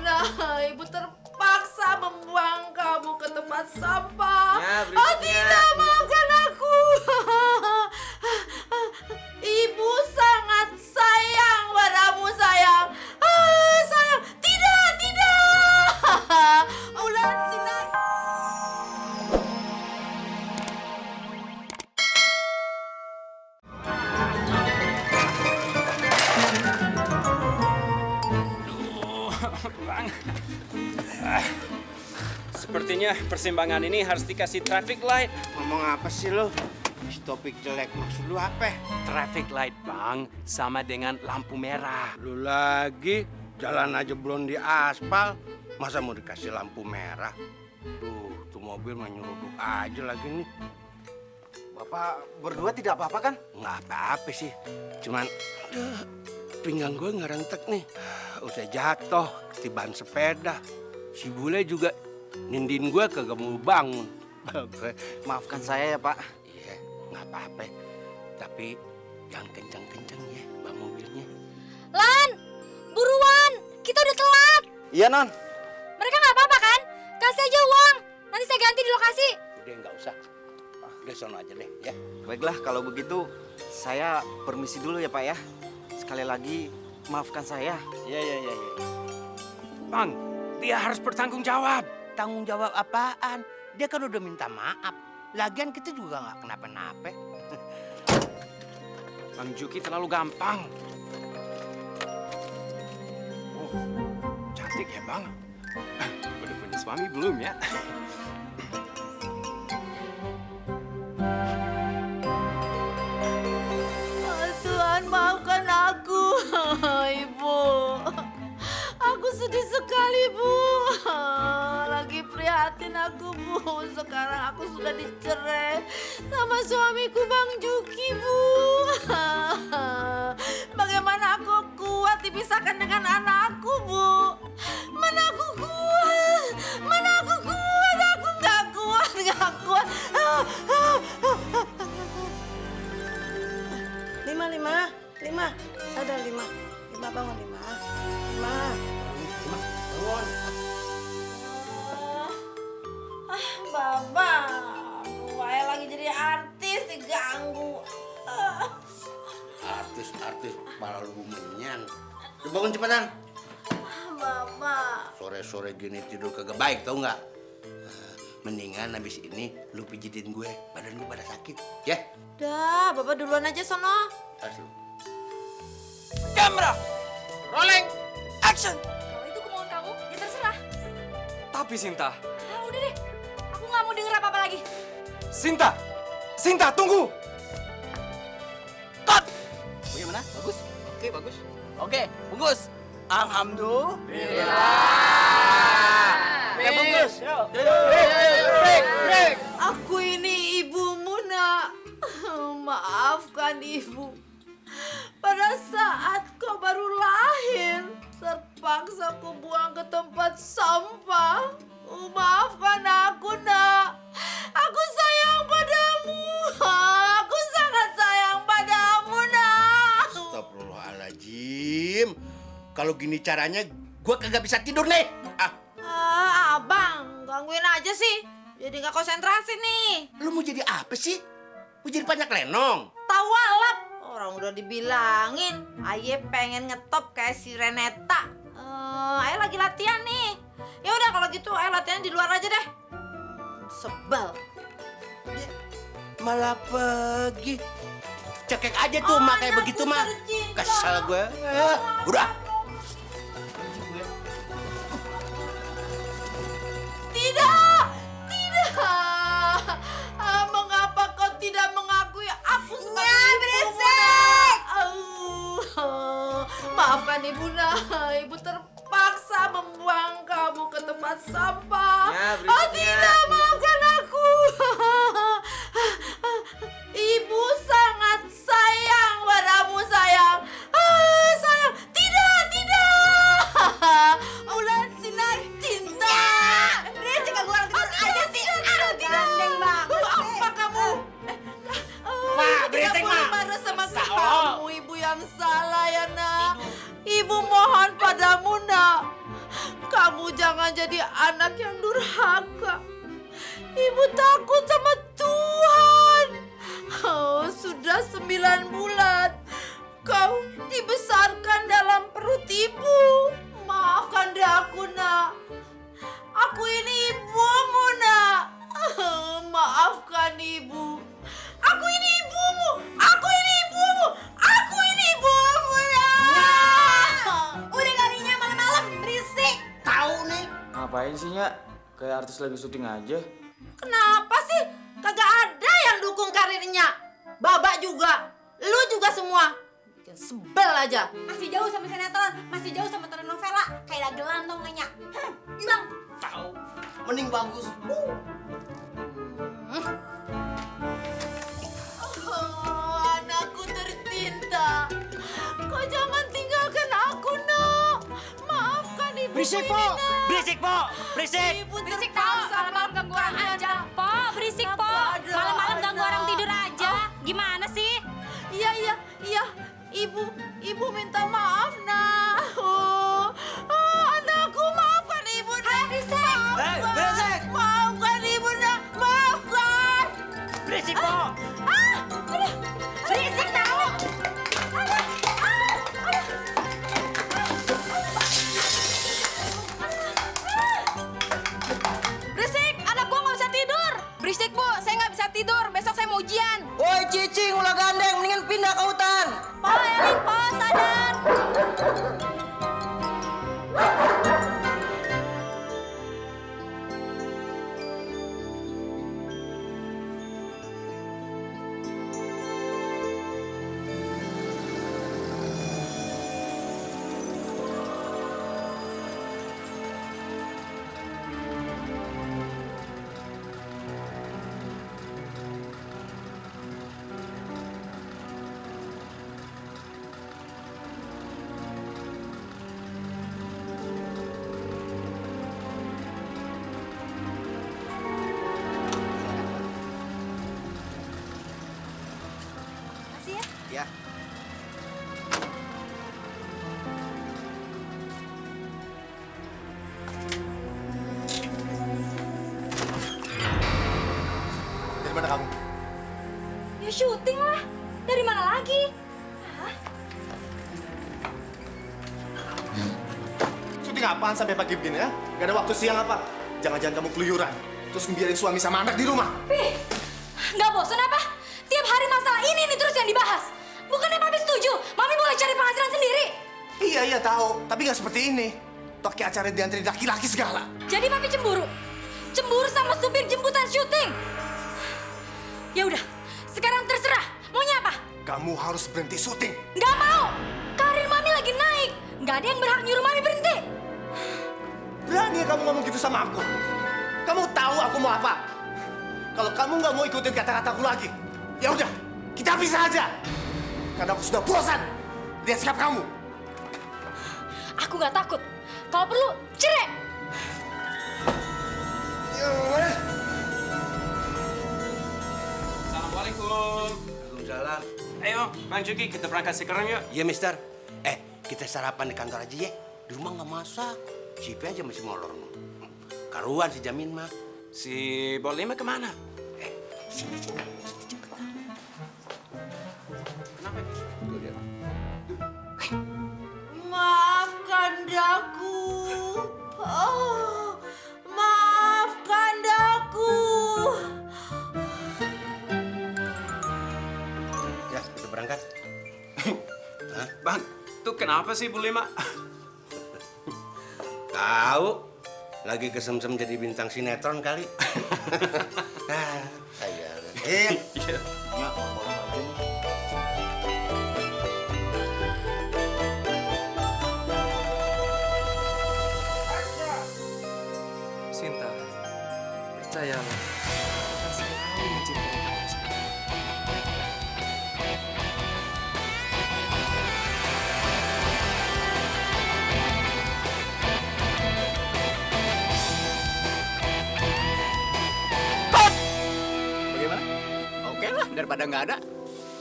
nak, ibu terpaksa membuang kamu ke tempat sampah. Ya, Oh tidak, maafkan aku. Ibu sangat sayang padamu, sayang. Sayang, tidak. Ulan sinar. Bang. Sepertinya persimpangan ini harus dikasih traffic light. Ngomong apa sih lo? Topik jelek, maksud lu apa? Traffic light, Bang, sama dengan lampu merah. Lu lagi jalan aja belum di aspal, masa mau dikasih lampu merah? Tuh mobil mah nyeruduk aja lagi nih. Bapak berdua tidak apa-apa kan? Nggak apa-apa sih, cuman pinggang gue ngerentek nih. Udah jatuh, ketiban sepeda. Si bule juga nindin gue kagak mau bangun. Maafkan saya ya Pak. Iya, nggak apa-apa. Tapi jangan kencang-kencang ya, bang mobilnya. Lan, buruan, kita udah telat. Iya Non. Mereka nggak apa-apa kan? Kasih aja uang, nanti saya ganti di lokasi. Udah nggak usah. Udah sono aja deh ya. Baiklah kalau begitu saya permisi dulu ya Pak ya. Sekali lagi maafkan saya. Iya. Bang, dia harus bertanggung jawab. Tanggung jawab apaan? Dia kan udah minta maaf. Lagian kita juga nggak kenapa-napa. Bang Juki terlalu gampang. Oh, cantik ya, Bang. Udah punya suami belum ya? Tuhan, maafkan aku, Ibu. Aku sedih sekali, Bu. Lagi prihatin aku, Bu. Sekarang aku sudah dicerai sama suamiku, Bang Juki, Bu. Bagaimana aku kuat dipisahkan dengan anakku, Bu? Mana aku kuat? Aku nggak kuat. Lima. Ada lima. Lima bangun, lima. Bangun. Baba. Saya lagi jadi artis diganggu. Artis malah lu menyan. Lu bangun cepetan. Baba. Sore-sore gini tidur kagak baik tau nggak? Mendingan habis ini lu pijitin gue, badan lu pada sakit, ya? Dah, Bapak duluan aja sono. Tas lu. Kamera, rolling, action. Kalau itu kemauan kamu, ya terserah. Tapi Sinta, Udah deh, aku nggak mau denger apa-apa lagi. Sinta, tunggu. Cut. Bagaimana? Bagus? Oke, bagus. Alhamdulillah. Bungkus. Break. Aku ini ibumu, Nak. Maafkan ibu. Pada saat kau baru lahir, terpaksa ku buang ke tempat sampah. Maafkan aku, Nak. Aku sayang padamu. Aku sangat sayang padamu, Nak. Astagfirullahaladzim. Kalau gini caranya, gue kagak bisa tidur nih. Abang, gangguin aja sih. Jadi nggak konsentrasi nih. Lu mau jadi apa sih? Mau jadi banyak lenong? Tawalap. Orang udah dibilangin, Aye pengen ngetop kayak si Reneta. Aye lagi latihan nih. Ya udah kalau gitu Aye latihan di luar aja deh. Sebel. Malah pergi. Cekek aja tuh mak kayak begitu mah. Kesel gue. Udah. Tidak. Mengapa kau tidak mengakui aku sebagai berisik. Maafkan ibu, Nak. Ibu terpaksa membuang kamu ke tempat sampah. Ya, Oh tidak, maafkan aku. Ibu sangat sayang padamu, sayang. Sayang, tidak. Ulan sinar cinta. Berisik aku orang aja sih. Tidak. Apa kamu? Mak, berisik, Tidak boleh Mak. marah sama kamu, ibu yang salah ya, Nak. Ibu mohon padamu, Nak. Ibu jangan jadi anak yang durhaka. Ibu takut sama Tuhan. Oh, sudah 9 bulan kau dibesarkan dalam perut ibu. Maafkan deh aku, nak. Aku ini ibumu, nak. Maafkan ibu. Aku ini ibumu. Aku ini ibumu. Aku ini ibumu, nak. Udah kalinya malam-malam berisik. Tahu nih. Ngapain sih, Nyak? Kayak artis lagi syuting aja. Kenapa sih kagak ada yang dukung karirnya? Babak juga. Lu juga semua. Bikin sebel aja. Masih jauh sama sinetron, masih jauh sama telenovela. Kayak dagelan dong nanya. Hilang. Tahu. Mending bagus. Oh, anakku tercinta. Kau jangan tinggalkan aku, nak. Maafkan ibu. Berisik, Po. Berisik, Po. Berisik. Ibu Berisik terpaksa tau, malam-malam ganggu orang aja. Po, berisik Po. Apa ada, Malam-malam ganggu ada. orang tidur aja. Gimana sih? Iya. Ibu minta maaf, nak. Anakku, maafkan ibu, nak. Hei, berisik. Maafkan ibu, nak. Maafkan. Berisik, Po. Berisik tahu. Berisik, anak gua nggak bisa tidur. Berisik Bu, saya nggak bisa tidur. Besok saya mau ujian. Woi, cicing ulah gandeng, mendingan pindah ke hutan. Po, Elin, Po, sadar. Makasih ya. Ya. Dari mana kamu? Ya syuting lah. Dari mana lagi? Syuting apaan sampai pagi begini ya? Gak ada waktu siang apa? Jangan-jangan kamu keluyuran. Terus ngebiarin suami sama anak di rumah. Pih, nggak bosan apa? Tiap hari masalah ini terus yang dibahas. Bukannya Papi setuju, Mami boleh cari penghasilan sendiri. Iya, tahu. Tapi nggak seperti ini. Pakai acara diantri laki-laki segala. Jadi Papi cemburu? Cemburu sama supir jemputan syuting? Ya udah, sekarang terserah. Maunya apa? Kamu harus berhenti syuting. Nggak mau. Karir Mami lagi naik. Nggak ada yang berhak nyuruh Mami berhenti. Berani kamu ngomong gitu sama aku? Kamu tahu aku mau apa? Kalau kamu nggak mau ikutin kata-kataku lagi, ya udah, kita pisah aja. Karena aku sudah bosan lihat sikap kamu. Aku nggak takut. Kalau perlu, cerai. Assalamualaikum. Waalaikumsalam. Ayo, Bang Juki, kita berangkat sekarang yuk. Iya, Mister. Kita sarapan di kantor aja ya. Di rumah nggak masak. Cipe aja masih molor. Karuan si Jamin mah. Si Bolima kemana? Sini. Kenapa? Tuh dia. Maafkan daku. Oh, maafkan daku. Ya, kita berangkat. Bang, tuh kenapa sih Bolima? Tahu, lagi kesemsem jadi bintang sinetron kali. Saya. Sinta, percayalah. Akan selalu mencintai kamu. Bagaimana? Oke lah, daripada nggak ada.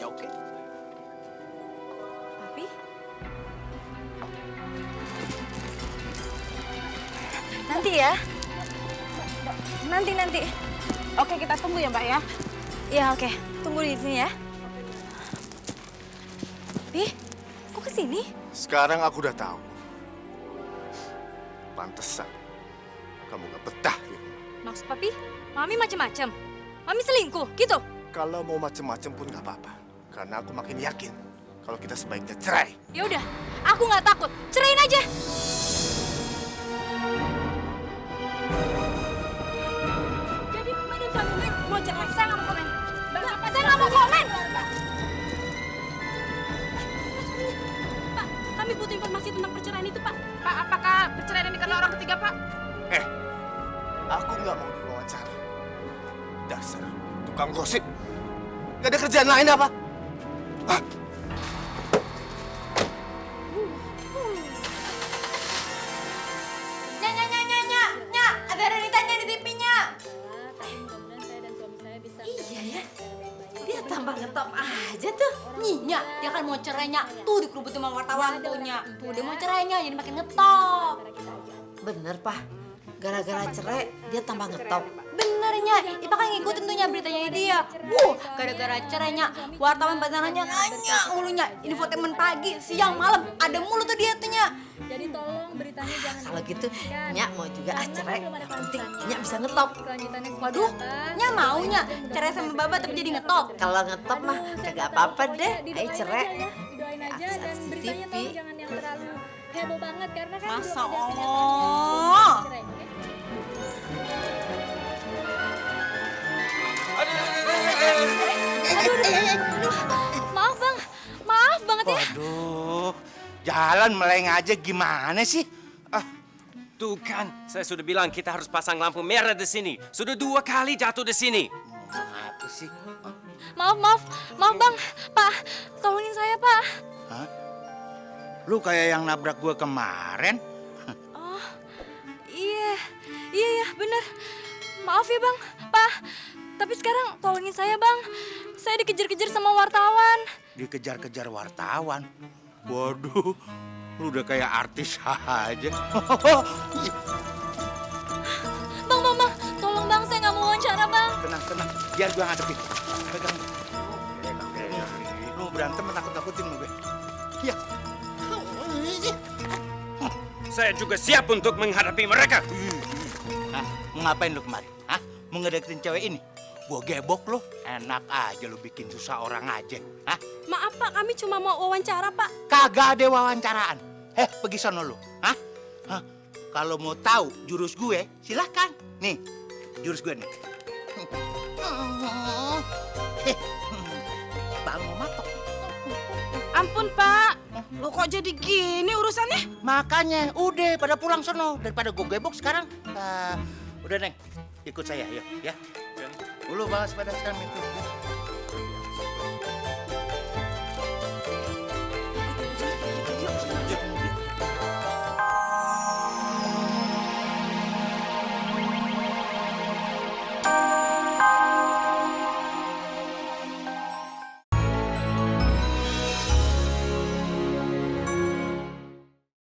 Ya oke. Papi? Nanti ya. Nanti. Oke, kita tunggu ya, Mbak ya. Ya oke, tunggu di sini ya. Pi, kok kesini? Sekarang aku udah tahu. Pantesan kamu gak betah di rumah. Maksud papi, mami macem-macem. Mami selingkuh, gitu? Kalau mau macem-macem pun gak apa-apa. Karena aku makin yakin kalau kita sebaiknya cerai. Ya udah, aku nggak takut. Cerain aja. Jadi Mama dan suami mau cerai. Saya nggak mau komen. Saya nggak mau komen. Pak, kami butuh informasi tentang perceraian itu, Pak. Pak, apakah perceraian ini karena orang ketiga, Pak? Aku nggak mau diwawancara. Dasar tukang gosip. Gak ada kerjaan lain apa? Hah? Nya, ada Renitanya di TV-nya. Iya ya, dia tambah ngetop aja tuh. Nya, dia kan mau cerainya. Tuh dikerubutin sama wartawan tuh, Nya. Tuh, dia mau cerainya, jadi makin ngetop. Bener, Pak. Gara-gara cerai, dia tambah ngetop. Benernya, Ipa kan ngikutin tuh Nya beritanya dia. Gara-gara cerainya, wartawan pada nanya mulunya. Infotainment pagi, siang, malam, ada mulu tuh dia tuh Nya. Jadi tolong beritanya jangan Kalau gitu, Nya mau juga cerai. Yang penting Nya bisa ngetop. kelanjutannya Waduh, Nya mau Nya cerai sama Baba tapi jadi ngetop. Kalau ngetop mah kagak apa-apa deh. Ayo cerai. didoain aja Artis dan beritanya TV. tolong jangan yang terlalu heboh banget karena kan Masa belum ada Allah. cerai, oke? Maaf banget ya. Waduh, jalan meleng aja gimana sih? Tuh kan, saya sudah bilang kita harus pasang lampu merah di sini. Sudah 2 kali jatuh di sini. Apa sih? Maaf Bang. Pak, tolongin saya Pak. Hah? Lu kayak yang nabrak gua kemarin? Iya bener. Maaf ya Bang. Pak, tapi sekarang tolongin saya Bang. Saya dikejar-kejar sama wartawan. Dikejar-kejar wartawan. Waduh, lu udah kayak artis aja. Bang, tolong Bang, saya nggak mau wawancara Bang. Tenang, biar gua ngadepin. Pegang. Lu berantem menakut-nakutin lu, Be. Ya. Saya juga siap untuk menghadapi mereka. Hah? Mau ngapain lu kemarin? Hah? Mau ngedeketin cewek ini? Gua gebok lu. Enak aja lu bikin susah orang aja. Hah? Maaf Pak, kami cuma mau wawancara Pak. Kagak ada wawancaraan. Pergi sono lu. Hah? Hah? Kalau mau tahu jurus gue, silahkan. Nih, jurus gue nih. Bang mau matok. Ampun, Pak. Lo kok jadi gini urusannya? Makanya, udah pada pulang sono. Daripada gue gebok sekarang. Udah, Neng. Ikut saya, yuk. Ya. Dulu bawa sepeda sekarang itu.